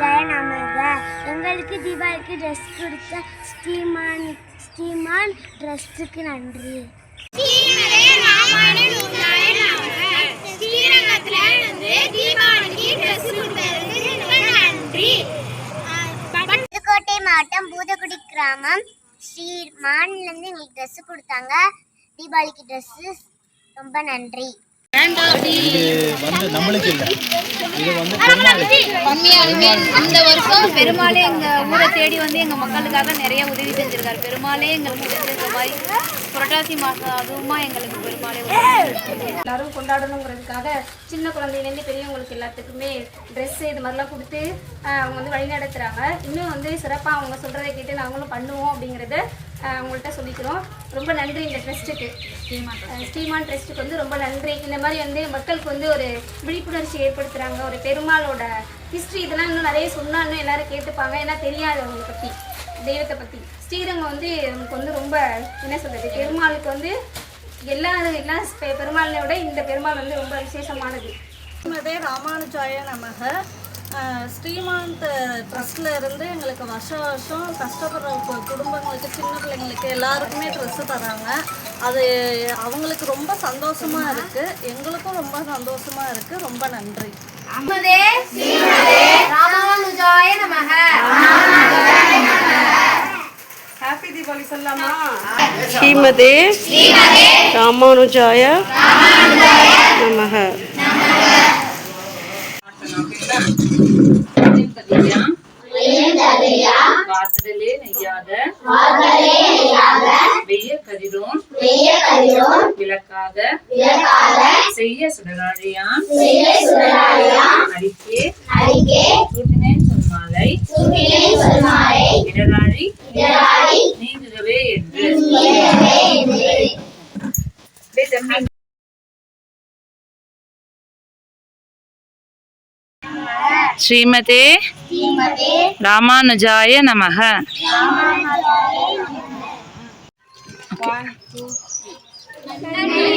ராமானுஜாய நமக. எங்களுக்கு தீபாவளிக்கு ட்ரெஸ் கொடுத்த ஸ்ரீமான் ட்ரெஸ்ஸுக்கு நன்றி. புதுக்கோட்டை மாவட்டம் பூதக்குடி கிராமம் ஸ்ரீமான்லேருந்து எங்களுக்கு ட்ரெஸ் கொடுத்தாங்க. தீபாவளிக்கு ட்ரெஸ்ஸு ரொம்ப நன்றி. உண்மையாலுமே இந்த வருஷம் பெருமாளே எங்கள் ஊரை தேடி வந்து எங்கள் மக்களுக்காக நிறைய உதவி செஞ்சிருக்காரு. பெருமாளே எங்களுக்கு செஞ்சிருக்க மாதிரி புரட்டாசி மாதம் அதுவுமா எங்களுக்கு பெருமாளே எல்லாரும் கொண்டாடணுங்கிறதுக்காக சின்ன குழந்தையிலேருந்து பெரியவங்களுக்கு எல்லாத்துக்குமே ட்ரெஸ்ஸு இது மாதிரிலாம் கொடுத்து அவங்க வந்து வழி நடத்துகிறாங்க. இன்னும் வந்து சிறப்பாக அவங்க சொல்கிறத கேட்டு நாங்களும் பண்ணுவோம் அப்படிங்கிறத அவங்கள்ட்ட சொல்லிக்கிறோம். ரொம்ப நன்றி இந்த ட்ரஸ்ட்டுக்கு, ஸ்ரீமான் ட்ரஸ்ட்டுக்கு வந்து ரொம்ப நன்றி. இந்த மாதிரி வந்து மக்களுக்கு வந்து ஒரு விழிப்புணர்ச்சி ஏற்படுத்துகிறாங்க. ஒரு பெருமாளோட ஹிஸ்ட்ரி இதெல்லாம் இன்னும் நிறைய சொன்னால் இன்னும் எல்லோரும் கேட்டுப்பாங்க. ஏன்னா தெரியாது அவங்களை பற்றி, தெய்வத்தை பற்றி. ஸ்ரீரங்கம் வந்து நமக்கு வந்து ரொம்ப என்ன சொல்கிறது, பெருமாளுக்கு வந்து எல்லா பெருமாளை விட இந்த பெருமாள் வந்து ரொம்ப விசேஷமானது. ராமானுஜாய நமக. ஸ்ரீமான் ட்ரஸ்ட்டில் இருந்து எங்களுக்கு வருஷம் கஷ்டப்படுற குடும்பங்களுக்கு, சின்ன பிள்ளைங்களுக்கு எல்லாருக்குமே ட்ரெஸ்ஸு தராங்க. அது அவங்களுக்கு ரொம்ப சந்தோஷமாக இருக்குது, எங்களுக்கும் ரொம்ப சந்தோஷமாக இருக்குது. ரொம்ப நன்றி. ராமானுஜாய நமக. ஹாப்பி தீபாவளி சொல்லலாமா? ஸ்ரீமதே ராமானுஜாய நமக. வாசலே நெய்யாத வெய்ய கதிரோன் விளக்காத செய்ய சுடராழியான் அடிக்கே சூட்டினேன் சொல்மாலை இடராழி நீங்குகவே என்று ஸ்ரீமதே ராமானுஜாய நமக. One, two, three.